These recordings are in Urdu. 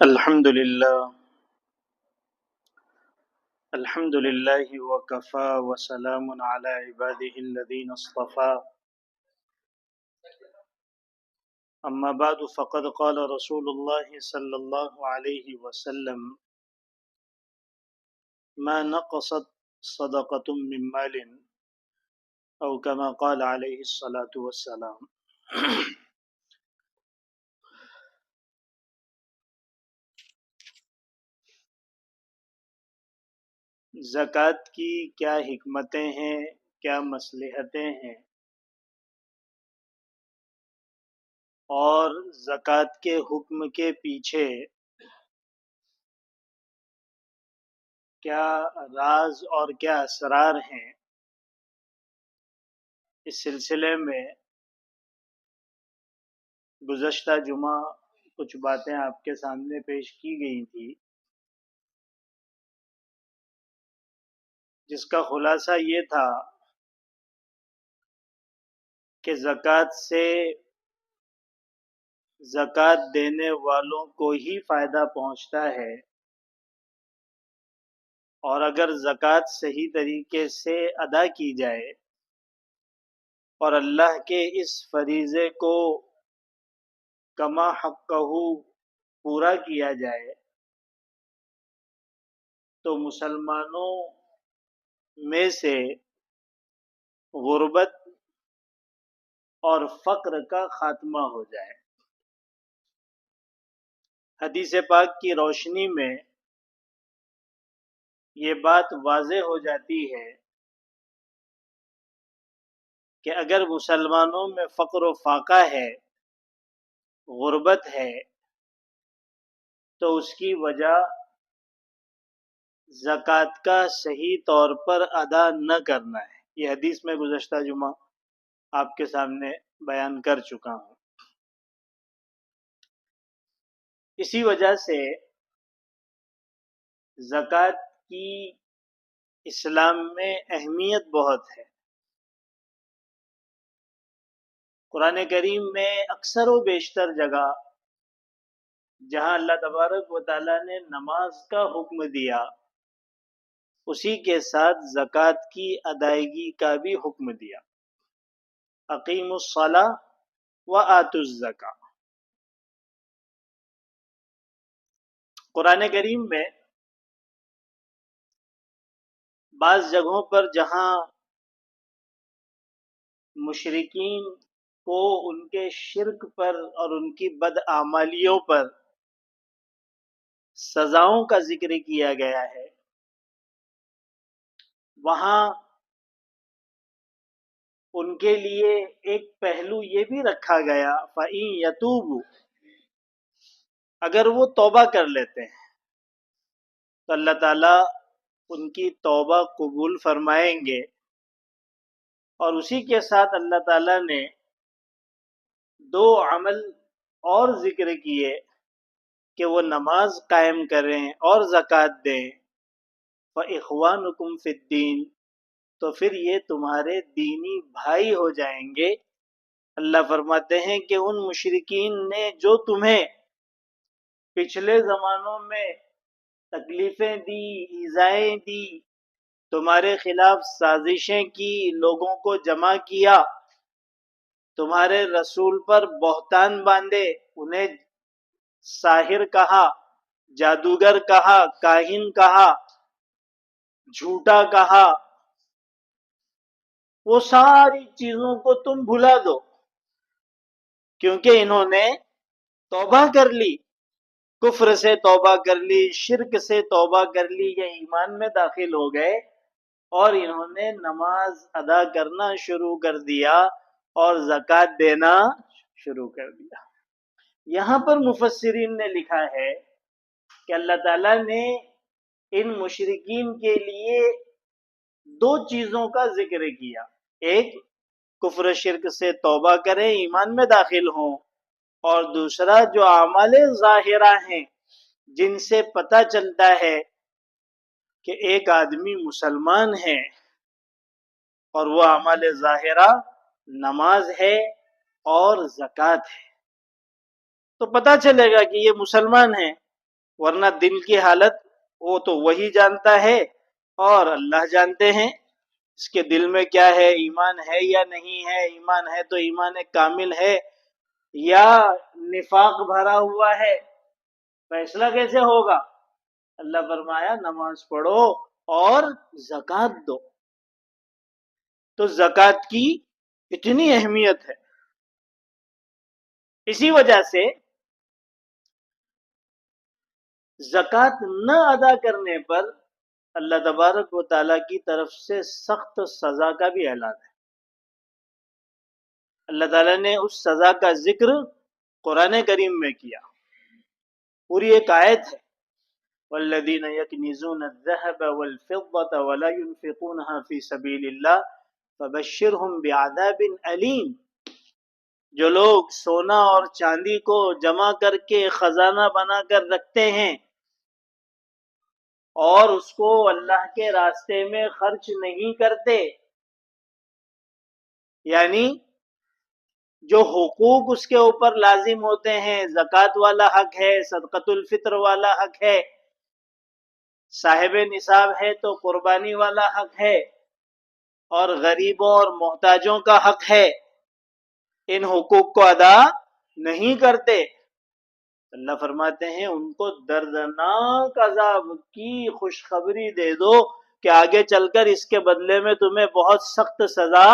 الحمد لله وكفى وسلام على عباده الذين اصطفى أما بعد فقد قال رسول الله صلى الله عليه وسلم ما نقصت صدقة من مال أو كما قال عليه الصلاة والسلام۔ زکوٰۃ کی کیا حکمتیں ہیں، کیا مصلحتیں ہیں، اور زکوٰۃ کے حکم کے پیچھے کیا راز اور کیا اسرار ہیں، اس سلسلے میں گزشتہ جمعہ کچھ باتیں آپ کے سامنے پیش کی گئی تھی، جس کا خلاصہ یہ تھا کہ زکوٰۃ دینے والوں کو ہی فائدہ پہنچتا ہے، اور اگر زکوٰۃ صحیح طریقے سے ادا کی جائے اور اللہ کے اس فریضے کو کما حقہ پورا کیا جائے تو مسلمانوں میں سے غربت اور فقر کا خاتمہ ہو جائے۔ حدیث پاک کی روشنی میں یہ بات واضح ہو جاتی ہے کہ اگر مسلمانوں میں فقر و فاقہ ہے، غربت ہے، تو اس کی وجہ زکوٰۃ کا صحیح طور پر ادا نہ کرنا ہے۔ یہ حدیث میں گزشتہ جمعہ آپ کے سامنے بیان کر چکا ہوں۔ اسی وجہ سے زکوٰۃ کی اسلام میں اہمیت بہت ہے۔ قرآن کریم میں اکثر و بیشتر جگہ جہاں اللہ تبارک و تعالیٰ نے نماز کا حکم دیا، اسی کے ساتھ زکوٰۃ کی ادائیگی کا بھی حکم دیا۔ اقیموا الصلاۃ وآتوا الزکاۃ۔ قرآن کریم میں بعض جگہوں پر جہاں مشرکین کو ان کے شرک پر اور ان کی بدعمالیوں پر سزاؤں کا ذکر کیا گیا ہے، وہاں ان کے لیے ایک پہلو یہ بھی رکھا گیا فَإِن يَتُوبُوا، اگر وہ توبہ کر لیتے ہیں تو اللہ تعالیٰ ان کی توبہ قبول فرمائیں گے، اور اسی کے ساتھ اللہ تعالیٰ نے دو عمل اور ذکر کیے کہ وہ نماز قائم کریں اور زکوٰۃ دیں۔ فَإِخْوَانُكُمْ فِي الدِّينِ، تو پھر یہ تمہارے دینی بھائی ہو جائیں گے۔ اللہ فرماتے ہیں کہ ان مشرکین نے جو تمہیں پچھلے زمانوں میں تکلیفیں دی، ایذائیں دی، تمہارے خلاف سازشیں کی، لوگوں کو جمع کیا، تمہارے رسول پر بہتان باندھے، انہیں ساحر کہا، جادوگر کہا، کاہن کہا، جھوٹا کہا، وہ ساری چیزوں کو تم بھلا دو، کیونکہ انہوں نے توبہ کر لی، کفر سے توبہ کر لی، شرک سے توبہ کر لی، یہ ایمان میں داخل ہو گئے اور انہوں نے نماز ادا کرنا شروع کر دیا اور زکوٰۃ دینا شروع کر دیا۔ یہاں پر مفسرین نے لکھا ہے کہ اللہ تعالیٰ نے ان مشرکین کے لیے دو چیزوں کا ذکر کیا، ایک کفر شرک سے توبہ کریں، ایمان میں داخل ہوں، اور دوسرا جو اعمال ظاہرہ ہیں جن سے پتہ چلتا ہے کہ ایک آدمی مسلمان ہے، اور وہ اعمال ظاہرہ نماز ہے اور زکوٰۃ ہے، تو پتہ چلے گا کہ یہ مسلمان ہے۔ ورنہ دل کی حالت وہ تو وہی جانتا ہے اور اللہ جانتے ہیں اس کے دل میں کیا ہے، ایمان ہے یا نہیں ہے، ایمان ہے تو ایمان کامل ہے یا نفاق بھرا ہوا ہے، فیصلہ کیسے ہوگا؟ اللہ فرمایا نماز پڑھو اور زکوٰۃ دو۔ تو زکوٰۃ کی اتنی اہمیت ہے، اسی وجہ سے زکوٰۃ نہ ادا کرنے پر اللہ تبارک و تعالیٰ کی طرف سے سخت سزا کا بھی اعلان ہے۔ اللہ تعالیٰ نے اس سزا کا ذکر قرآن کریم میں کیا، پوری ایک آیت ہے، والذین یکنزون الذهب والفضة ولا ينفقونها في سبیل اللہ فبشرهم بعذاب علیم۔ جو لوگ سونا اور چاندی کو جمع کر کے خزانہ بنا کر رکھتے ہیں اور اس کو اللہ کے راستے میں خرچ نہیں کرتے، یعنی جو حقوق اس کے اوپر لازم ہوتے ہیں، زکوٰۃ والا حق ہے، صدقۃ الفطر والا حق ہے، صاحب نصاب ہے تو قربانی والا حق ہے، اور غریبوں اور محتاجوں کا حق ہے، ان حقوق کو ادا نہیں کرتے، اللہ فرماتے ہیں ان کو دردناک عذاب کی خوشخبری دے دو کہ آگے چل کر اس کے بدلے میں تمہیں بہت سخت سزا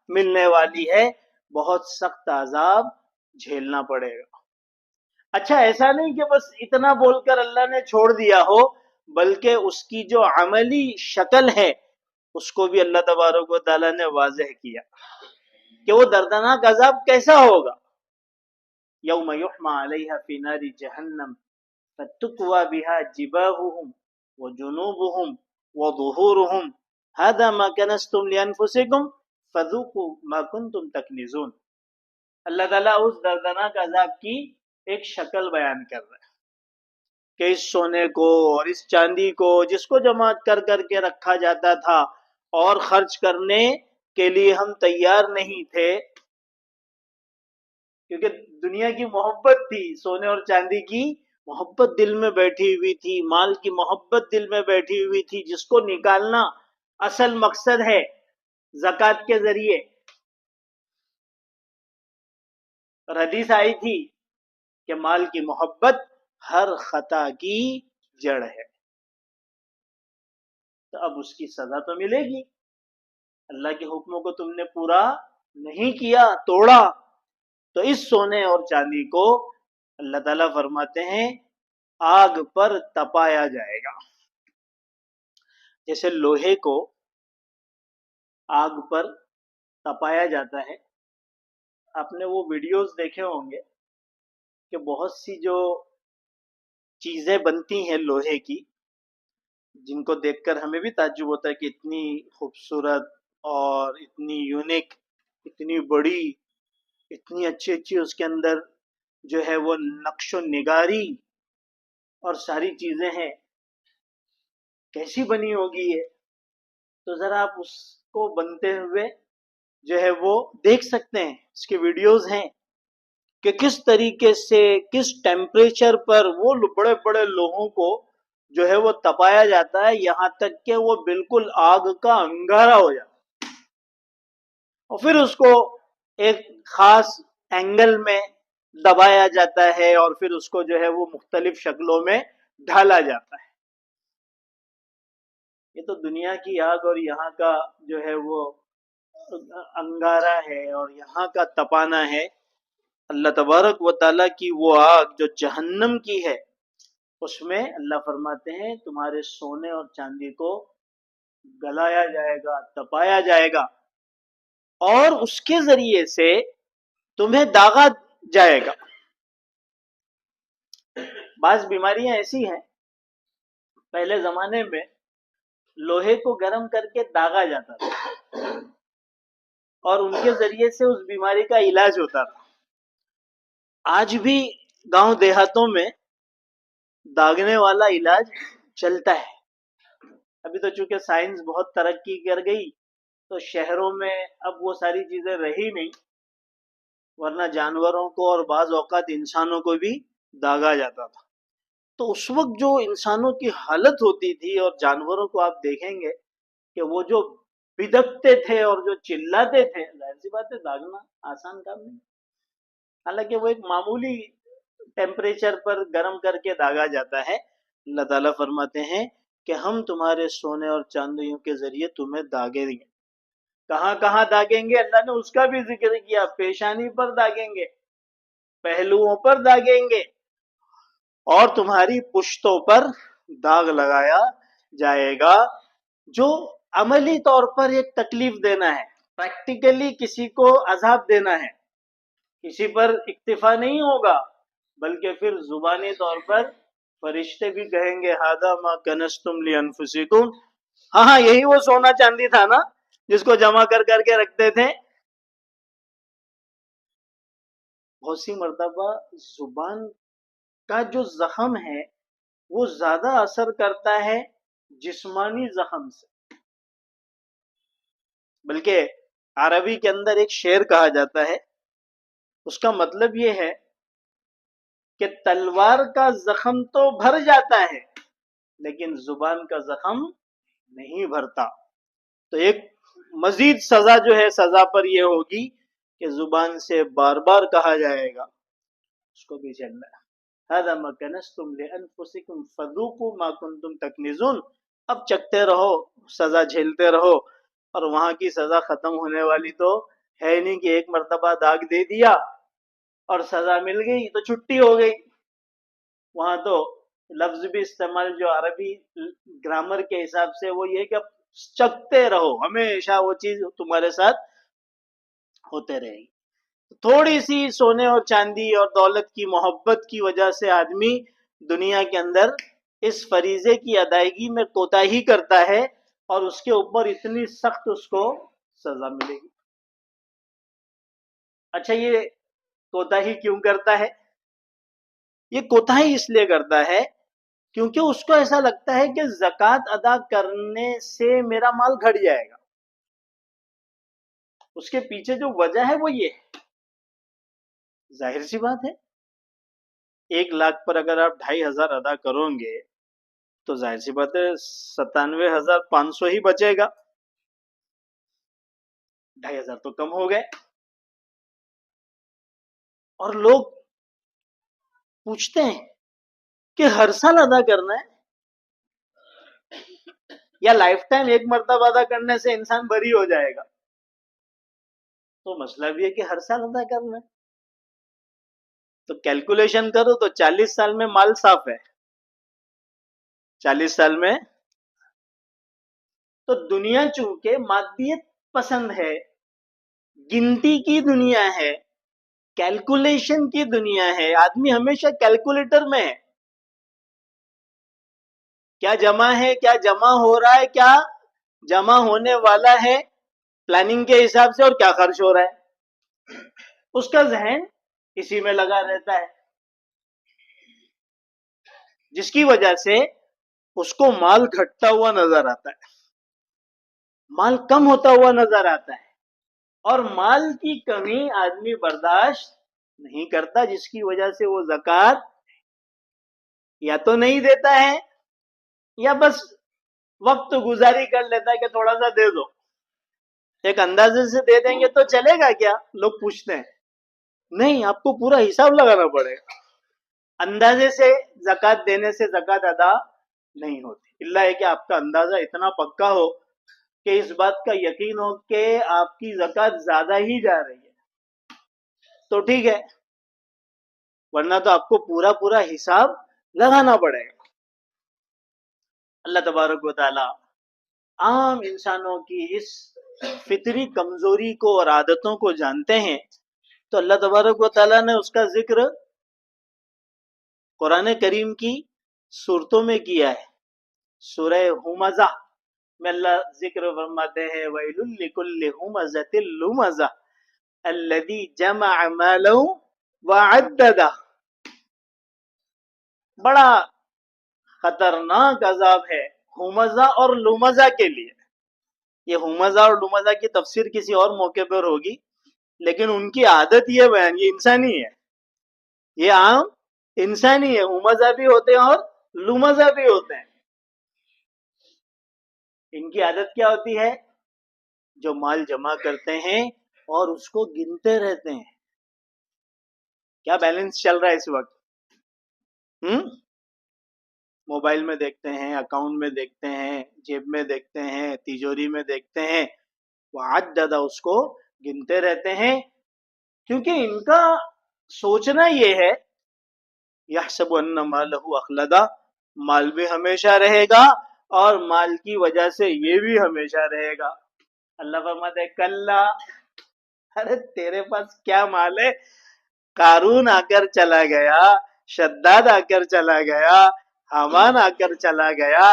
ملنے والی ہے، بہت سخت عذاب جھیلنا پڑے گا۔ اچھا، ایسا نہیں کہ بس اتنا بول کر اللہ نے چھوڑ دیا ہو، بلکہ اس کی جو عملی شکل ہے اس کو بھی اللہ تبارک و تعالیٰ نے واضح کیا کہ وہ دردناک عذاب کیسا ہوگا۔ یوم یحمى علیہا فی نار جہنم فتکوی بہا جباہہم وجنوبہم وظہورہم ھذا ما کنزتم لانفسکم فذوقوا ما کنتم تکنزون۔ اللہ تعالیٰ اس دردناک عذاب کی ایک شکل بیان کر رہا ہے کہ اس سونے کو اور اس چاندی کو جس کو جمع کر کر کے رکھا جاتا تھا اور خرچ کرنے کے لیے ہم تیار نہیں تھے، کیونکہ دنیا کی محبت تھی، سونے اور چاندی کی محبت دل میں بیٹھی ہوئی تھی، مال کی محبت دل میں بیٹھی ہوئی تھی، جس کو نکالنا اصل مقصد ہے زکوٰۃ کے ذریعے۔ اور حدیث آئی تھی کہ مال کی محبت ہر خطا کی جڑ ہے، تو اب اس کی سزا تو ملے گی۔ اللہ کے حکموں کو تم نے پورا نہیں کیا، توڑا، تو اس سونے اور چاندی کو اللہ تعالیٰ فرماتے ہیں آگ پر تپایا جائے گا۔ جیسے لوہے کو آگ پر تپایا جاتا ہے، آپ نے وہ ویڈیوز دیکھے ہوں گے کہ بہت سی جو چیزیں بنتی ہیں لوہے کی، جن کو دیکھ کر ہمیں بھی تعجب ہوتا ہے کہ اتنی خوبصورت اور اتنی یونیک، اتنی بڑی، اتنی اچھی اچھی اس کے اندر جو ہے وہ نقش و نگاری اور ساری چیزیں ہیں، کیسی بنی ہوگی یہ؟ تو ذرا آپ اس کو بنتے ہوئے جو ہے وہ دیکھ سکتے ہیں، اس کے ویڈیوز ہیں کہ کس طریقے سے، کس ٹیمپریچر پر وہ بڑے بڑے لوہوں کو جو ہے وہ تپایا جاتا ہے، یہاں تک کہ وہ بالکل آگ کا انگارہ ہو جاتا ہے، اور پھر اس کو ایک خاص اینگل میں دبایا جاتا ہے اور پھر اس کو جو ہے وہ مختلف شکلوں میں ڈھالا جاتا ہے۔ یہ تو دنیا کی آگ اور یہاں کا جو ہے وہ انگارہ ہے اور یہاں کا تپانا ہے۔ اللہ تبارک و تعالیٰ کی وہ آگ جو جہنم کی ہے، اس میں اللہ فرماتے ہیں تمہارے سونے اور چاندی کو گلایا جائے گا، تپایا جائے گا، اور اس کے ذریعے سے تمہیں داغا جائے گا۔ بعض بیماریاں ایسی ہیں، پہلے زمانے میں لوہے کو گرم کر کے داغا جاتا تھا اور ان کے ذریعے سے اس بیماری کا علاج ہوتا تھا۔ آج بھی گاؤں دیہاتوں میں داغنے والا علاج چلتا ہے۔ ابھی تو چونکہ سائنس بہت ترقی کر گئی تو شہروں میں اب وہ ساری چیزیں رہی نہیں، ورنہ جانوروں کو اور بعض اوقات انسانوں کو بھی داغا جاتا تھا۔ تو اس وقت جو انسانوں کی حالت ہوتی تھی، اور جانوروں کو آپ دیکھیں گے کہ وہ جو بدکتے تھے اور جو چلاتے تھے، ظاہر سی بات ہے داغنا آسان کام نہیں، حالانکہ وہ ایک معمولی ٹیمپریچر پر گرم کر کے داغا جاتا ہے۔ اللہ تعالیٰ فرماتے ہیں کہ ہم تمہارے سونے اور چاندیوں کے ذریعے تمہیں داغیں گے۔ کہاں کہاں داغیں گے اللہ نے اس کا بھی ذکر کیا، پیشانی پر داغیں گے، پہلوؤں پر داغیں گے، اور تمہاری پشتوں پر داغ لگایا جائے گا، جو عملی طور پر ایک تکلیف دینا ہے، پریکٹیکلی کسی کو عذاب دینا ہے، کسی پر اکتفا نہیں ہوگا، بلکہ پھر زبانی طور پر فرشتے بھی کہیں گے ھذا ما کنزتم لانفسکم، ہاں یہی وہ سونا چاندی تھا نا جس کو جمع کر کر کے رکھتے تھے۔ بہت سی مرتبہ زبان کا جو زخم ہے وہ زیادہ اثر کرتا ہے جسمانی زخم سے، بلکہ عربی کے اندر ایک شعر کہا جاتا ہے، اس کا مطلب یہ ہے کہ تلوار کا زخم تو بھر جاتا ہے لیکن زبان کا زخم نہیں بھرتا۔ تو ایک مزید سزا جو ہے، سزا پر یہ ہوگی کہ زبان سے بار بار کہا جائے گا، اس کو بھی چلنا ہے ھذا ما کنزتم لانفسکم فذوقوا ما کنتم تکنزون، اب چکتے رہو، سزا جھیلتے رہو، اور وہاں کی سزا ختم ہونے والی تو ہے نہیں کہ ایک مرتبہ داغ دے دیا اور سزا مل گئی تو چھٹی ہو گئی۔ وہاں تو لفظ بھی استعمال جو عربی گرامر کے حساب سے وہ یہ کہ چکتے رہو، ہمیشہ وہ چیز تمہارے ساتھ ہوتے رہے گی۔ تھوڑی سی سونے اور چاندی اور دولت کی محبت کی وجہ سے آدمی دنیا کے اندر اس فریضے کی ادائیگی میں کوتاہی کرتا ہے، اور اس کے اوپر اتنی سخت اس کو سزا ملے گی۔ اچھا، یہ کوتاہی کیوں کرتا ہے؟ یہ کوتاہی اس لیے کرتا ہے کیونکہ اس کو ایسا لگتا ہے کہ زکوٰۃ ادا کرنے سے میرا مال گھٹ جائے گا۔ اس کے پیچھے جو وجہ ہے وہ یہ ہے، ظاہر سی بات ہے 1,00,000 پر اگر آپ 2,500 ادا کرو گے تو ظاہر سی بات ہے 97,500 ہی بچے گا، 2,500 تو کم ہو گئے۔ اور لوگ پوچھتے ہیں کہ ہر سال ادا کرنا ہے یا لائف ٹائم ایک مرتبہ ادا کرنے سے انسان بری ہو جائے گا؟ تو مسئلہ بھی ہے کہ ہر سال ادا کرنا ہے، تو کیلکولیشن کرو تو 40 سال میں مال صاف ہے، 40 سال میں۔ تو دنیا چونکہ مادیت پسند ہے، گنتی کی دنیا ہے، کیلکولیشن کی دنیا ہے، آدمی ہمیشہ کیلکولیٹر میں ہے، کیا جمع ہے، کیا جمع ہو رہا ہے، کیا جمع ہونے والا ہے پلاننگ کے حساب سے، اور کیا خرچ ہو رہا ہے، اس کا ذہن اسی میں لگا رہتا ہے، جس کی وجہ سے اس کو مال گھٹتا ہوا نظر آتا ہے، مال کم ہوتا ہوا نظر آتا ہے، اور مال کی کمی آدمی برداشت نہیں کرتا، جس کی وجہ سے وہ زکوٰۃ یا تو نہیں دیتا ہے یا بس وقت گزاری کر لیتا ہے کہ تھوڑا سا دے دو، ایک اندازے سے دے دیں گے تو چلے گا کیا، لوگ پوچھتے ہیں۔ نہیں، آپ کو پورا حساب لگانا پڑے گا، اندازے سے زکوٰۃ دینے سے زکوٰۃ ادا نہیں ہوتی، اللہ ہے کہ آپ کا اندازہ اتنا پکا ہو کہ اس بات کا یقین ہو کہ آپ کی زکوٰۃ زیادہ ہی جا رہی ہے تو ٹھیک ہے، ورنہ تو آپ کو پورا حساب لگانا پڑے گا۔ اللہ تبارک و تعالی عام انسانوں کی اس فطری کمزوری کو اور عادتوں کو جانتے ہیں، تو اللہ تبارک و تعالی نے اس کا ذکر قرآن کریم کی صورتوں میں کیا ہے۔ سورہ ہمزہ میں اللہ ذکر فرماتے ہیں وَيْلٌ لِكُلِّ ہُمَزَةٍ لُمَزَةٍ الَّذِي جَمَعَ مَالًا وَعَدَّدَهُ، بڑا خطرناک عذاب ہے ہمزہ اور لمزہ کے لیے۔ یہ ہمزہ اور لمزہ کی تفسیر کسی اور موقع پر ہوگی، لیکن ان کی عادت یہ بیان، یہ انسانی ہے، یہ عام انسانی ہے، ہمزہ بھی ہوتے ہیں اور لمزہ بھی ہوتے ہیں. ان کی عادت کیا ہوتی ہے؟ جو مال جمع کرتے ہیں اور اس کو گنتے رہتے ہیں. کیا بیلنس چل رہا ہے اس وقت؟ موبائل میں دیکھتے ہیں، اکاؤنٹ میں دیکھتے ہیں، جیب میں دیکھتے ہیں، تیجوری میں دیکھتے ہیں، وہ عدد اس کو گنتے رہتے ہیں. کیونکہ ان کا سوچنا یہ ہے یحسب ان مالہ اخلدا، مال بھی ہمیشہ رہے گا اور مال کی وجہ سے یہ بھی ہمیشہ رہے گا. اللہ فرماتے ہیں کلا، ارے تیرے پاس کیا مال ہے؟ قارون آ کر چلا گیا، شداد آ کر چلا گیا، حامان آ کر چلا گیا،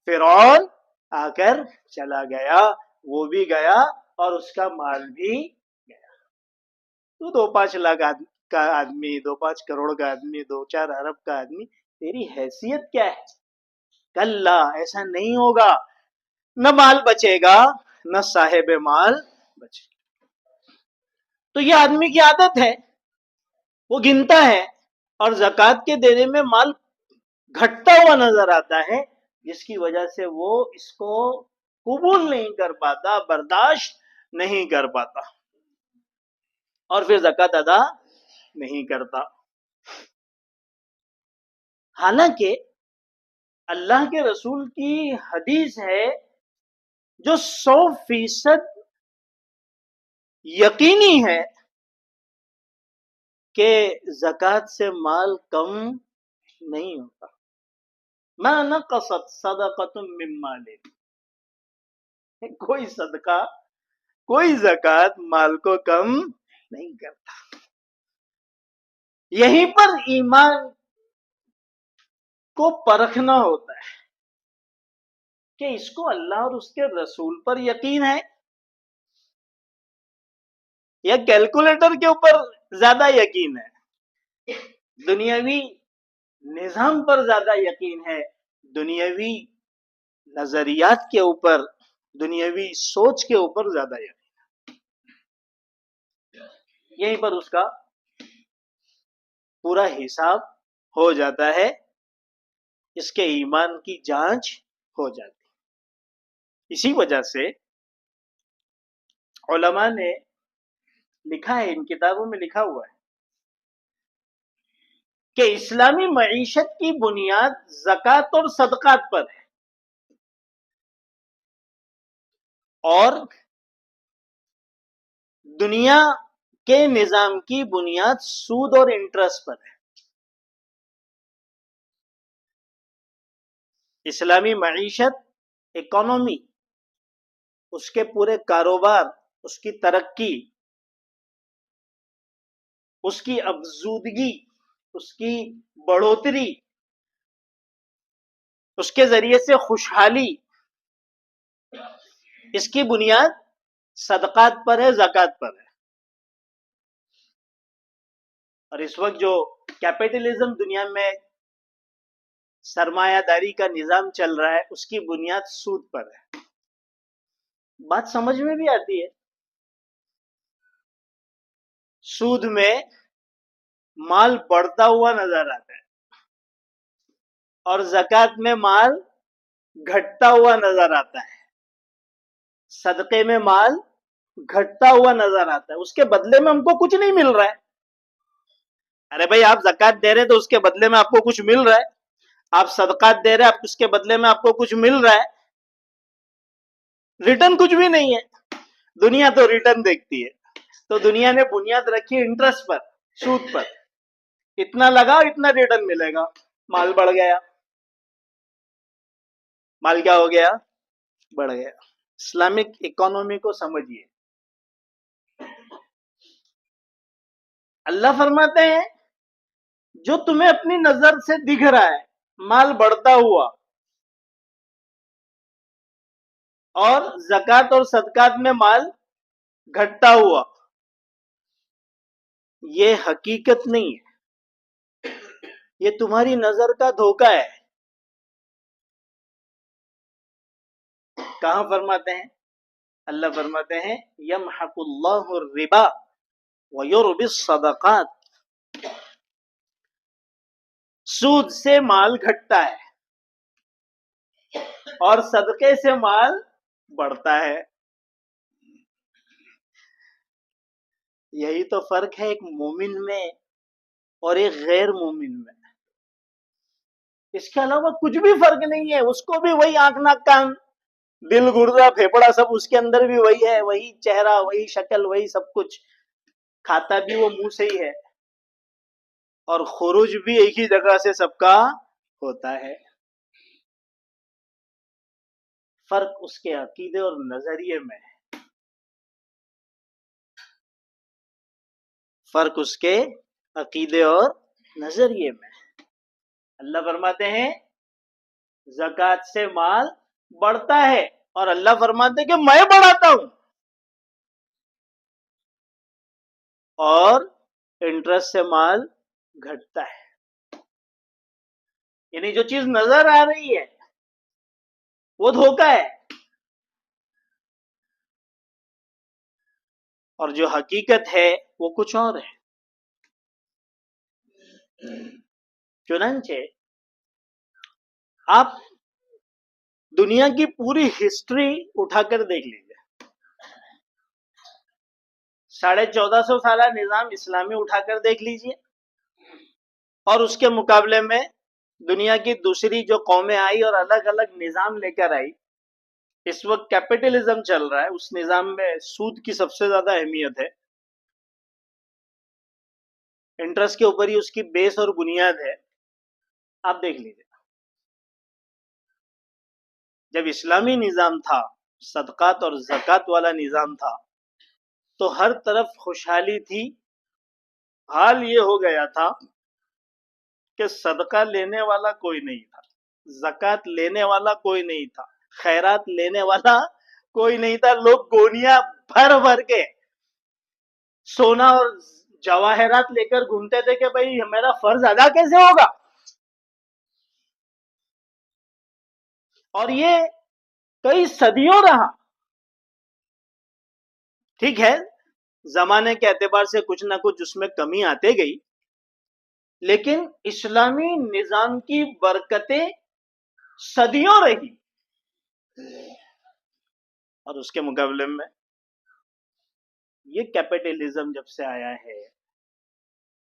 فرعون آ کر چلا گیا، وہ بھی گیا اور اس کا مال بھی گیا. تو 2-5 لاکھ کا آدمی، 2-5 کروڑ کا آدمی، 2-4 ارب کا آدمی، تیری حیثیت کیا ہے؟ کلا، ایسا نہیں ہوگا. نہ مال بچے گا، نہ صاحب مال بچے گا. تو یہ آدمی کی عادت ہے، وہ گنتا ہے اور زکوٰۃ کے دینے میں مال گھٹتا ہوا نظر آتا ہے، جس کی وجہ سے وہ اس کو قبول نہیں کر پاتا، برداشت نہیں کر پاتا اور پھر زکوٰۃ ادا نہیں کرتا. حالانکہ اللہ کے رسول کی حدیث ہے جو 100% یقینی ہے کہ زکوٰۃ سے مال کم نہیں ہوتا. ما نقصت صدقۃ من مال، کوئی صدقہ، کوئی زکوٰۃ مال کو کم نہیں کرتا. یہیں پر ایمان کو پرکھنا ہوتا ہے کہ اس کو اللہ اور اس کے رسول پر یقین ہے یا کیلکولیٹر کے اوپر زیادہ یقین ہے، دنیاوی نظام پر زیادہ یقین ہے، دنیاوی نظریات کے اوپر، دنیاوی سوچ کے اوپر زیادہ یقین. یہیں پر اس کا پورا حساب ہو جاتا ہے، اس کے ایمان کی جانچ ہو جاتی. اسی وجہ سے علماء نے لکھا ہے، ان کتابوں میں لکھا ہوا ہے کہ اسلامی معیشت کی بنیاد زکوٰۃ اور صدقات پر ہے اور دنیا کے نظام کی بنیاد سود اور انٹرسٹ پر ہے. اسلامی معیشت، اکانومی، اس کے پورے کاروبار، اس کی ترقی، اس کی افزودگی، اس کی بڑھوتری، اس کے ذریعے سے خوشحالی، اس کی بنیاد صدقات پر ہے، زکوٰۃ پر ہے. اور اس وقت جو کیپٹلزم دنیا میں سرمایہ داری کا نظام چل رہا ہے، اس کی بنیاد سود پر ہے. بات سمجھ میں بھی آتی ہے. سود میں مال بڑھتا ہوا نظر آتا ہے اور زکوٰۃ میں مال گھٹتا ہوا نظر آتا ہے. صدقے میں مال گھٹتا ہوا نظر آتا ہے، اس کے بدلے میں ہم کو کچھ نہیں مل رہا ہے. ارے بھائی، آپ زکوٰۃ دے رہے تو اس کے بدلے میں آپ کو کچھ مل رہا ہے، آپ صدقات دے رہے ہیں، اس کے بدلے میں آپ کو کچھ مل رہا ہے. ریٹرن کچھ بھی نہیں ہے. دنیا تو ریٹرن دیکھتی ہے، تو دنیا نے بنیاد رکھی انٹرسٹ پر، سود پر. اتنا لگا اتنا ریٹرن ملے گا. مال بڑھ گیا، مال کیا ہو گیا؟ بڑھ گیا. اسلامک اکانومی کو سمجھیے. اللہ فرماتے ہیں جو تمہیں اپنی نظر سے دکھ رہا ہے مال بڑھتا ہوا اور زکوٰۃ اور صدقات میں مال گھٹتا ہوا، یہ حقیقت نہیں ہے، یہ تمہاری نظر کا دھوکہ ہے. کہاں فرماتے ہیں؟ اللہ فرماتے ہیں یمحق اللہ الربا ویربی الصدقات. سود سے مال گھٹتا ہے اور صدقے سے مال بڑھتا ہے. یہی تو فرق ہے ایک مومن میں اور ایک غیر مومن میں. اس کے علاوہ کچھ بھی فرق نہیں ہے. اس کو بھی وہی آنکھ ناک کان دل گردہ پھیپڑا سب اس کے اندر بھی وہی ہے, وہی چہرہ, وہی شکل, وہی سب کچھ. کھاتا بھی وہ منہ سے ہی ہے اور خروج بھی ایک ہی جگہ سے سب کا ہوتا ہے. فرق اس کے عقیدے اور نظریے میں ہے. فرق اس کے عقیدے اور نظریے میں. اللہ فرماتے ہیں زکوٰۃ سے مال بڑھتا ہے اور اللہ فرماتے ہیں کہ میں بڑھاتا ہوں. اور انٹرسٹ سے مال گھٹتا ہے. یعنی جو چیز نظر آ رہی ہے وہ دھوکہ ہے اور جو حقیقت ہے وہ کچھ اور ہے. چنانچہ آپ دنیا کی پوری ہسٹری اٹھا کر دیکھ لیجیے. 1450 سالہ نظام اسلامی اٹھا کر دیکھ لیجیے اور اس کے مقابلے میں دنیا کی دوسری جو قومیں آئی اور الگ الگ نظام لے کر آئی. اس وقت کیپٹلزم چل رہا ہے, اس نظام میں سود کی سب سے زیادہ اہمیت ہے. انٹرسٹ کے اوپر ہی اس کی بیس اور بنیاد ہے. آپ دیکھ لیجیے جب اسلامی نظام تھا, صدقات اور زکوٰۃ والا نظام تھا, تو ہر طرف خوشحالی تھی. حال یہ ہو گیا تھا کہ صدقہ لینے والا کوئی نہیں تھا, زکوٰۃ لینے والا کوئی نہیں تھا, خیرات لینے والا کوئی نہیں تھا. لوگ گونیاں بھر بھر کے سونا اور جواہرات لے کر گھومتے تھے کہ بھئی میرا فرض ادا کیسے ہوگا. اور یہ کئی صدیوں رہا. ٹھیک ہے زمانے کے اعتبار سے کچھ نہ کچھ اس میں کمی آتے گئی, لیکن اسلامی نظام کی برکتیں صدیوں رہی. اور اس کے مقابلے میں یہ کیپٹلزم جب سے آیا ہے,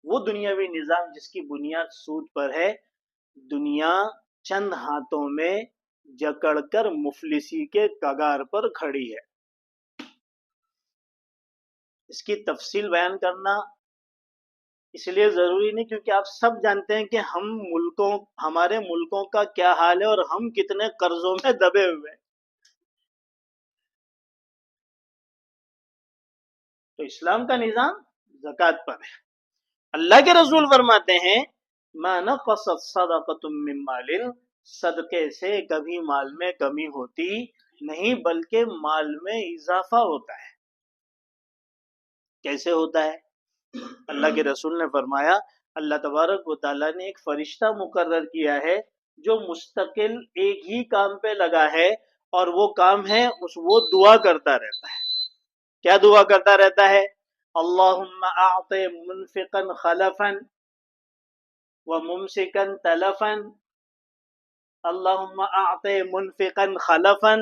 وہ دنیاوی نظام جس کی بنیاد سود پر ہے, دنیا چند ہاتھوں میں جکڑ کر مفلسی کے کگار پر کھڑی ہے. اس کی تفصیل بیان کرنا اس لیے ضروری نہیں کیونکہ آپ سب جانتے ہیں کہ ہمارے ملکوں کا کیا حال ہے اور ہم کتنے قرضوں میں دبے ہوئے ہیں. تو اسلام کا نظام زکوٰۃ پر ہے. اللہ کے رسول فرماتے ہیں ما نقصت صدقۃ من مال, صدقے سے کبھی مال میں کمی ہوتی نہیں بلکہ مال میں اضافہ ہوتا ہے. کیسے ہوتا ہے؟ اللہ کے رسول نے فرمایا اللہ تبارک و تعالیٰ نے ایک فرشتہ مقرر کیا ہے جو مستقل ایک ہی کام پہ لگا ہے, اور وہ کام ہے وہ دعا کرتا رہتا ہے. کیا دعا کرتا رہتا ہے؟ اللہم اعط منفقا خلفا وممسکا تلفا. اللہم اعط منفقا خلفا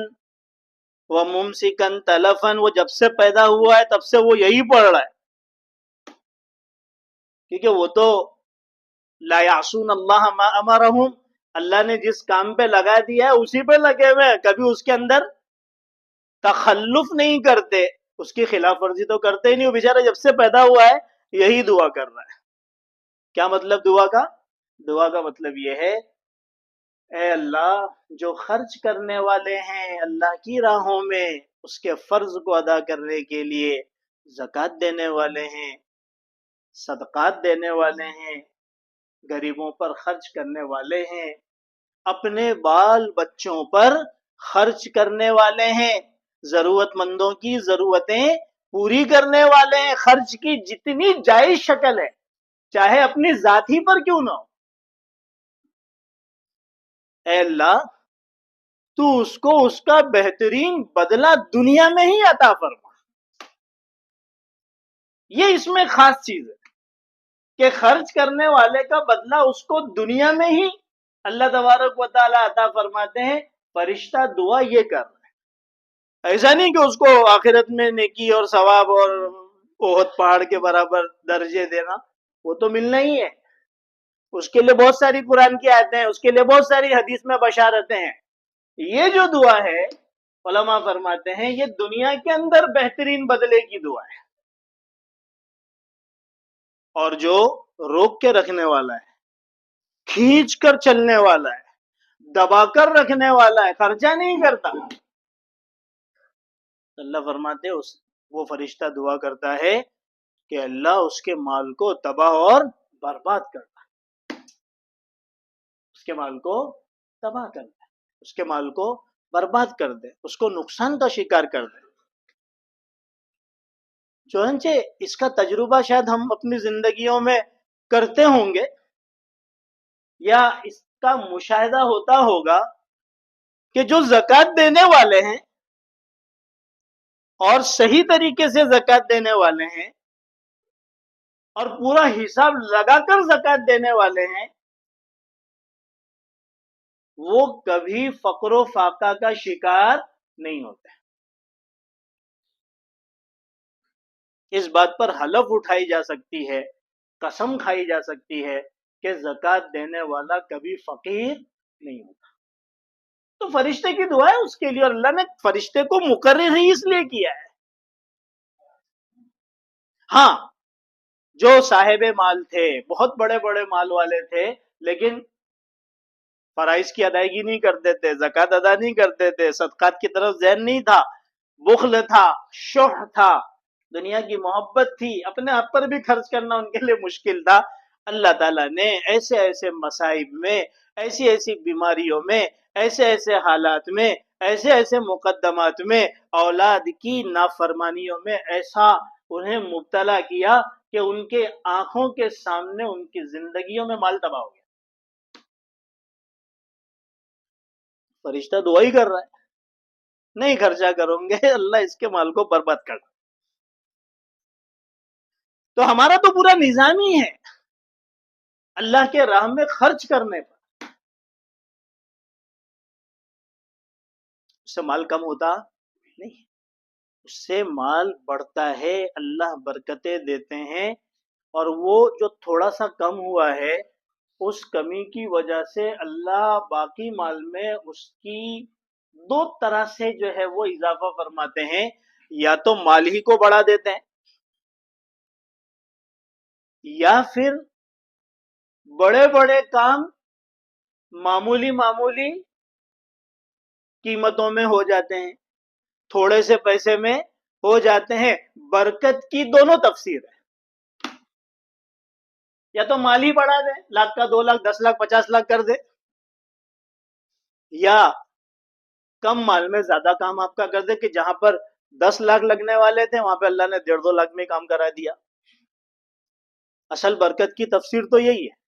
وممسکا تلفا. وہ جب سے پیدا ہوا ہے تب سے وہ یہی پڑھ رہا ہے, کیونکہ وہ تو لا یعصون اللہ ما امرہم, اللہ نے جس کام پہ لگا دیا ہے اسی پہ لگے ہوئے ہیں, کبھی اس کے اندر تخلف نہیں کرتے, اس کی خلاف ورزی تو کرتے ہی نہیں. وہ بیچارہ جب سے پیدا ہوا ہے یہی دعا کر رہا ہے. کیا مطلب دعا کا؟ دعا کا مطلب یہ ہے اے اللہ جو خرچ کرنے والے ہیں اللہ کی راہوں میں, اس کے فرض کو ادا کرنے کے لیے زکوٰۃ دینے والے ہیں, صدقات دینے والے ہیں, غریبوں پر خرچ کرنے والے ہیں, اپنے بال بچوں پر خرچ کرنے والے ہیں, ضرورت مندوں کی ضرورتیں پوری کرنے والے ہیں, خرچ کی جتنی جائز شکل ہے چاہے اپنی ذات ہی پر کیوں نہ ہو, اے اللہ تو اس کو اس کا بہترین بدلہ دنیا میں ہی عطا فرما. یہ اس میں خاص چیز ہے کہ خرچ کرنے والے کا بدلہ اس کو دنیا میں ہی اللہ تبارک و تعالیٰ عطا فرماتے ہیں. فرشتہ دعا یہ کر رہا ہے، ایسا نہیں کہ اس کو آخرت میں نیکی اور ثواب اور احد پہاڑ کے برابر درجے دینا، وہ تو ملنا ہی ہے. اس کے لیے بہت ساری قرآن کی آیتیں ہیں، اس کے لیے بہت ساری حدیث میں بشارتیں ہیں. یہ جو دعا ہے علماء فرماتے ہیں یہ دنیا کے اندر بہترین بدلے کی دعا ہے، اور جو روک کے رکھنے والا ہے، کھینچ کر چلنے والا ہے، دبا کر رکھنے والا ہے، خرچہ نہیں کرتا، اللہ فرماتے ہیں وہ فرشتہ دعا کرتا ہے کہ اللہ اس کے مال کو تباہ اور برباد کرتا، اس کے مال کو تباہ کر دے، اس کے مال کو برباد کر دے، اس کو نقصان کا شکار کر دے. چنانچہ اس کا تجربہ شاید ہم اپنی زندگیوں میں کرتے ہوں گے، یا اس کا مشاہدہ ہوتا ہوگا کہ جو زکوٰۃ دینے والے ہیں اور صحیح طریقے سے زکوٰۃ دینے والے ہیں اور پورا حساب لگا کر زکوٰۃ دینے والے ہیں، وہ کبھی فقر و فاقہ کا شکار نہیں ہوتے. اس بات پر حلف اٹھائی جا سکتی ہے، قسم کھائی جا سکتی ہے کہ زکوٰۃ دینے والا کبھی فقیر نہیں ہوتا. تو فرشتے کی دعا ہے اس کے لیے، اور اللہ نے فرشتے کو مقرر ہی اس لیے کیا ہے. ہاں، جو صاحب مال تھے، بہت بڑے بڑے مال والے تھے، لیکن فرائض کی ادائیگی نہیں کرتے تھے، زکوٰۃ ادا نہیں کرتے تھے، صدقات کی طرف ذہن نہیں تھا، بخل تھا، شح تھا، دنیا کی محبت تھی، اپنے آپ پر بھی خرچ کرنا ان کے لیے مشکل تھا. اللہ تعالیٰ نے ایسے ایسے مصائب میں، ایسی ایسی بیماریوں میں، ایسے ایسے حالات میں، ایسے ایسے مقدمات میں، اولاد کی نافرمانیوں میں ایسا انہیں مبتلا کیا کہ ان کے آنکھوں کے سامنے ان کی زندگیوں میں مال تباہ ہو گیا. فرشتہ دعا ہی کر رہا ہے، نہیں خرچہ کروں گے اللہ اس کے مال کو برباد کر. تو ہمارا تو پورا نظام ہی ہے اللہ کے راہ میں خرچ کرنے پر. اس سے مال کم ہوتا نہیں، اس سے مال بڑھتا ہے، اللہ برکتیں دیتے ہیں. اور وہ جو تھوڑا سا کم ہوا ہے، اس کمی کی وجہ سے اللہ باقی مال میں اس کی دو طرح سے جو ہے وہ اضافہ فرماتے ہیں. یا تو مال ہی کو بڑھا دیتے ہیں، یا پھر بڑے بڑے کام معمولی معمولی قیمتوں میں ہو جاتے ہیں، تھوڑے سے پیسے میں ہو جاتے ہیں. برکت کی دونوں تفسیر ہے، یا تو مال ہی بڑھا دے، لاکھ کا 2 لاکھ 10 لاکھ 50 لاکھ کر دے، یا کم مال میں زیادہ کام آپ کا کر دے کہ جہاں پر 10 لاکھ لگنے والے تھے وہاں پہ اللہ نے 1.5-2 لاکھ میں کام کرا دیا. اصل برکت کی تفسیر تو یہی ہے.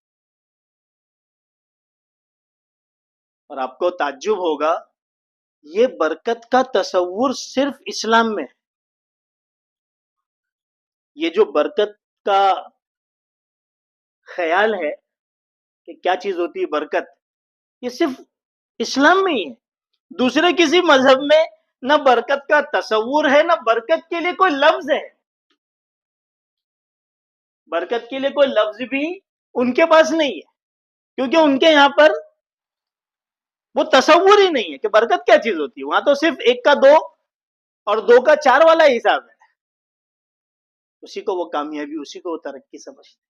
اور آپ کو تعجب ہوگا، یہ برکت کا تصور صرف اسلام میں ہے. یہ جو برکت کا خیال ہے کہ کیا چیز ہوتی ہے برکت، یہ صرف اسلام میں ہی ہے. دوسرے کسی مذہب میں نہ برکت کا تصور ہے، نہ برکت کے لیے کوئی لفظ ہے. برکت کے لیے کوئی لفظ بھی ان کے پاس نہیں ہے، کیونکہ ان کے یہاں پر وہ تصور ہی نہیں ہے کہ برکت کیا چیز ہوتی ہے. وہاں تو صرف 1 کا 2 اور 2 کا 4 والا حساب ہے. اسی کو وہ کامیابی، اسی کو وہ ترقی سمجھتے.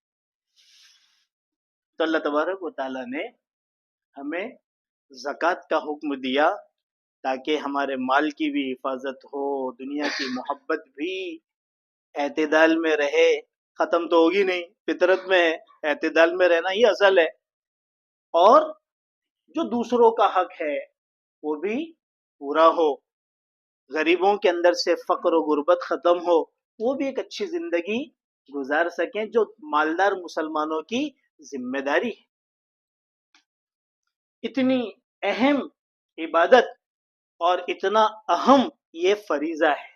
تو اللہ تبارک و تعالیٰ نے ہمیں زکوٰۃ کا حکم دیا تاکہ ہمارے مال کی بھی حفاظت ہو، دنیا کی محبت بھی اعتدال میں رہے. ختم تو ہوگی نہیں، فطرت میں ہے، اعتدال میں رہنا ہی اصل ہے. اور جو دوسروں کا حق ہے وہ بھی پورا ہو، غریبوں کے اندر سے فقر و غربت ختم ہو، وہ بھی ایک اچھی زندگی گزار سکیں، جو مالدار مسلمانوں کی ذمہ داری ہے. اتنی اہم عبادت اور اتنا اہم یہ فریضہ ہے،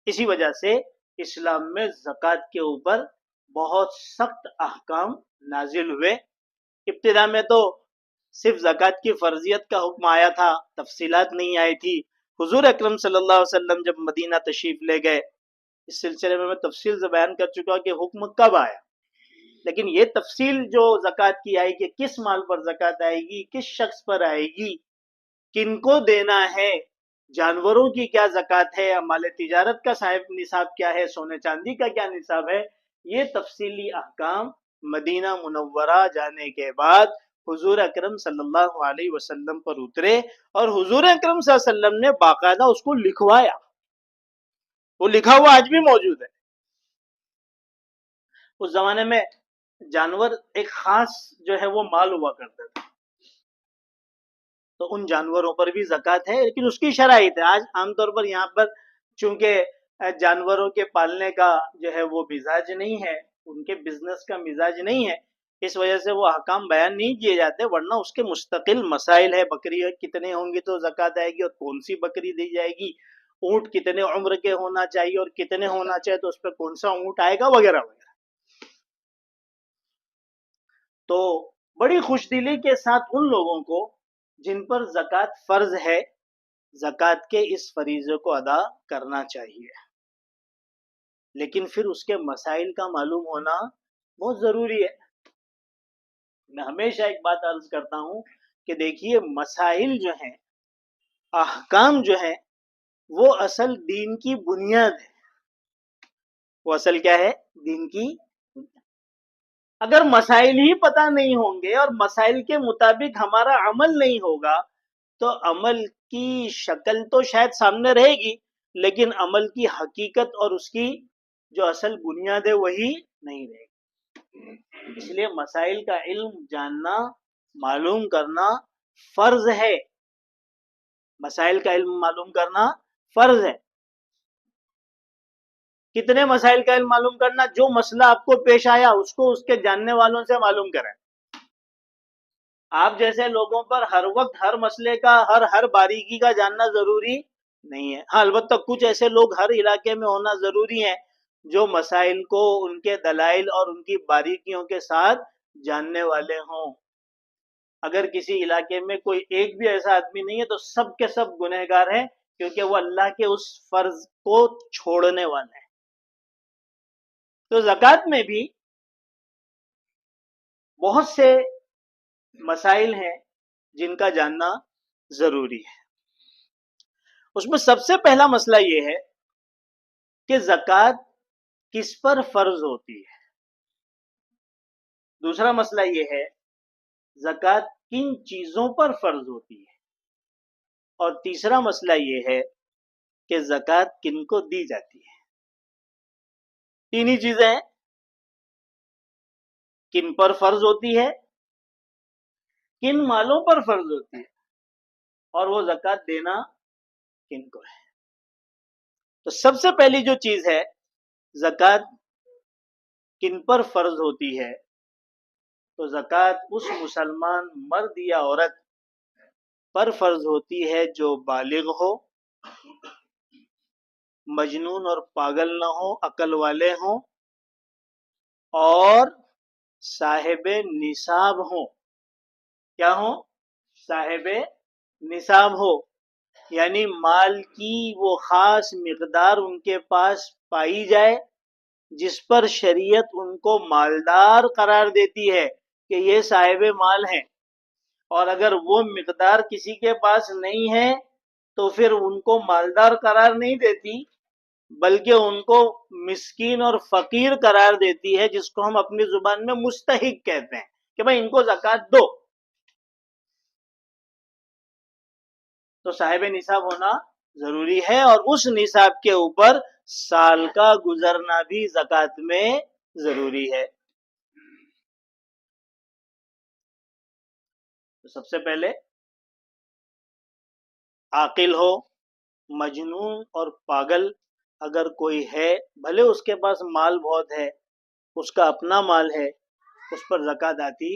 اسی وجہ سے اسلام میں زکوٰۃ کے اوپر بہت سخت احکام نازل ہوئے. ابتدا میں تو صرف زکوٰۃ کی فرضیت کا حکم آیا تھا، تفصیلات نہیں آئی تھی. حضور اکرم صلی اللہ علیہ وسلم جب مدینہ تشریف لے گئے، اس سلسلے میں تفصیل سے بیان کر چکا کہ حکم کب آیا، لیکن یہ تفصیل جو زکوٰۃ کی آئی کہ کس مال پر زکوٰۃ آئے گی، کس شخص پر آئے گی، کن کو دینا ہے، جانوروں کی کیا زکوٰۃ ہے، مال تجارت کا صاحب نصاب کیا ہے، سونے چاندی کا کیا نصاب ہے، یہ تفصیلی احکام مدینہ منورہ جانے کے بعد حضور اکرم صلی اللہ علیہ وسلم پر اترے، اور حضور اکرم صلی اللہ علیہ وسلم نے باقاعدہ اس کو لکھوایا. وہ لکھا ہوا آج بھی موجود ہے. اس زمانے میں جانور ایک خاص جو ہے وہ مال ہوا کرتا تھا، تو ان جانوروں پر بھی زکوٰۃ ہے، لیکن اس کی شرائط ہے. آج عام طور پر یہاں پر چونکہ جانوروں کے پالنے کا جو ہے وہ مزاج نہیں ہے، ان کے بزنس کا مزاج نہیں ہے، اس وجہ سے وہ احکام بیان نہیں کیے جاتے، ورنہ اس کے مستقل مسائل ہے. بکری کتنے ہوں گی تو زکوٰۃ آئے گی اور کون سی بکری دی جائے گی، اونٹ کتنے عمر کے ہونا چاہیے اور کتنے ہونا چاہیے تو اس پہ کون سا اونٹ آئے گا وغیرہ وغیرہ. تو بڑی خوش دلی کے ساتھ ان لوگوں کو جن پر زکوٰۃ فرض ہے، زکوٰۃ کے اس فریضے کو ادا کرنا چاہیے، لیکن پھر اس کے مسائل کا معلوم ہونا بہت ضروری ہے. میں ہمیشہ ایک بات عرض کرتا ہوں کہ دیکھیے، مسائل جو ہیں، احکام جو ہیں، وہ اصل دین کی بنیاد ہے. وہ اصل کیا ہے؟ دین کی. اگر مسائل ہی پتہ نہیں ہوں گے اور مسائل کے مطابق ہمارا عمل نہیں ہوگا تو عمل کی شکل تو شاید سامنے رہے گی، لیکن عمل کی حقیقت اور اس کی جو اصل بنیاد ہے وہی نہیں رہے گی. اس لیے مسائل کا علم جاننا، معلوم کرنا فرض ہے. مسائل کا علم معلوم کرنا فرض ہے. کتنے مسائل کا علم معلوم کرنا؟ جو مسئلہ آپ کو پیش آیا اس کو اس کے جاننے والوں سے معلوم کریں. آپ جیسے لوگوں پر ہر وقت ہر مسئلے کا ہر باریکی کا جاننا ضروری نہیں ہے. ہاں، البتہ کچھ ایسے لوگ ہر علاقے میں ہونا ضروری ہے جو مسائل کو ان کے دلائل اور ان کی باریکیوں کے ساتھ جاننے والے ہوں. اگر کسی علاقے میں کوئی ایک بھی ایسا آدمی نہیں ہے تو سب کے سب گنہگار ہیں، کیونکہ وہ اللہ کے اس فرض کو چھوڑنے والے ہیں. تو زکوٰۃ میں بھی بہت سے مسائل ہیں جن کا جاننا ضروری ہے. اس میں سب سے پہلا مسئلہ یہ ہے کہ زکوٰۃ کس پر فرض ہوتی ہے. دوسرا مسئلہ یہ ہے زکوٰۃ کن چیزوں پر فرض ہوتی ہے. اور تیسرا مسئلہ یہ ہے کہ زکوٰۃ کن کو دی جاتی ہے. تین ہی چیزیں ہیں، کن پر فرض ہوتی ہے، کن مالوں پر فرض ہوتی ہے، اور وہ زکوٰۃ دینا کن کو ہے. تو سب سے پہلی جو چیز ہے، زکوٰۃ کن پر فرض ہوتی ہے، تو زکوٰۃ اس مسلمان مرد یا عورت پر فرض ہوتی ہے جو بالغ ہو، مجنون اور پاگل نہ ہو، عقل والے ہوں، اور صاحب نصاب ہوں. کیا ہوں؟ صاحب نصاب ہو، یعنی مال کی وہ خاص مقدار ان کے پاس پائی جائے جس پر شریعت ان کو مالدار قرار دیتی ہے کہ یہ صاحب مال ہیں. اور اگر وہ مقدار کسی کے پاس نہیں ہے تو پھر ان کو مالدار قرار نہیں دیتی، بلکہ ان کو مسکین اور فقیر قرار دیتی ہے، جس کو ہم اپنی زبان میں مستحق کہتے ہیں کہ بھائی ان کو زکوٰۃ دو. تو صاحب نصاب ہونا ضروری ہے، اور اس نصاب کے اوپر سال کا گزرنا بھی زکوٰۃ میں ضروری ہے. تو سب سے پہلے عاقل ہو، مجنون اور پاگل اگر کوئی ہے، بھلے اس کے پاس مال بہت ہے، اس کا اپنا مال ہے، اس پر زکوٰۃ آتی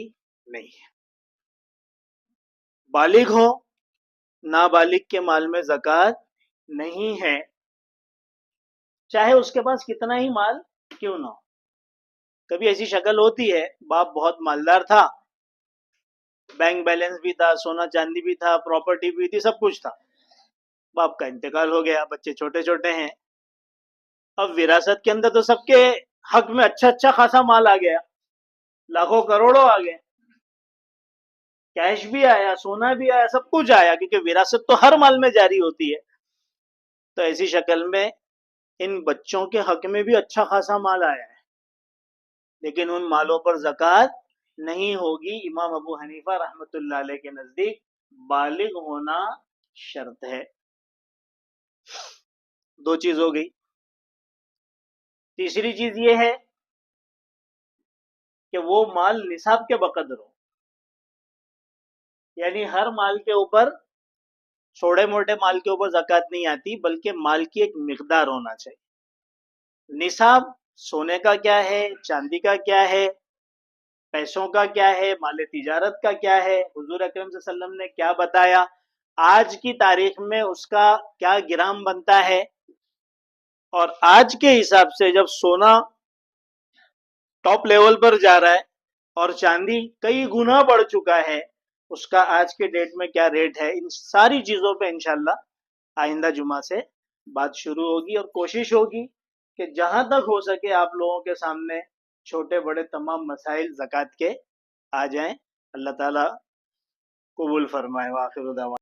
نہیں ہے. بالغ ہو، نابالغ کے مال میں زکوٰۃ نہیں ہے، چاہے اس کے پاس کتنا ہی مال کیوں نہ ہو. کبھی ایسی شکل ہوتی ہے، باپ بہت مالدار تھا، بینک بیلنس بھی تھا، سونا چاندی بھی تھا، پراپرٹی بھی تھی، سب کچھ تھا، باپ کا انتقال ہو گیا، بچے چھوٹے چھوٹے ہیں، اب وراثت کے اندر تو سب کے حق میں اچھا خاصا مال آ گیا، لاکھوں کروڑوں آ گئے، کیش بھی آیا، سونا بھی آیا، سب کچھ آیا، کیونکہ وراثت تو ہر مال میں جاری ہوتی ہے۔ تو ایسی شکل میں ان بچوں کے حق میں بھی اچھا خاصا مال آیا ہے، لیکن ان مالوں پر زکوٰۃ نہیں ہوگی۔ امام ابو حنیفہ رحمۃ اللہ علیہ کے نزدیک بالغ ہونا شرط ہے۔ دو چیز ہو گئی۔ تیسری چیز یہ ہے کہ وہ مال نصاب کے بقدر ہو، یعنی ہر مال کے اوپر، چھوٹے موٹے مال کے اوپر زکوٰۃ نہیں آتی، بلکہ مال کی ایک مقدار ہونا چاہیے۔ نصاب سونے کا کیا ہے، چاندی کا کیا ہے، پیسوں کا کیا ہے، مال تجارت کا کیا ہے، حضور اکرم صلی اللہ علیہ وسلم نے کیا بتایا، آج کی تاریخ میں اس کا کیا گرام بنتا ہے، اور آج کے حساب سے جب سونا ٹاپ لیول پر جا رہا ہے اور چاندی کئی گنا بڑھ چکا ہے، اس کا آج کے ڈیٹ میں کیا ریٹ ہے، ان ساری چیزوں پہ انشاءاللہ آئندہ جمعہ سے بات شروع ہوگی، اور کوشش ہوگی کہ جہاں تک ہو سکے آپ لوگوں کے سامنے چھوٹے بڑے تمام مسائل زکوٰۃ کے آ جائیں۔ اللہ تعالیٰ قبول فرمائے۔ وآخر دعوانا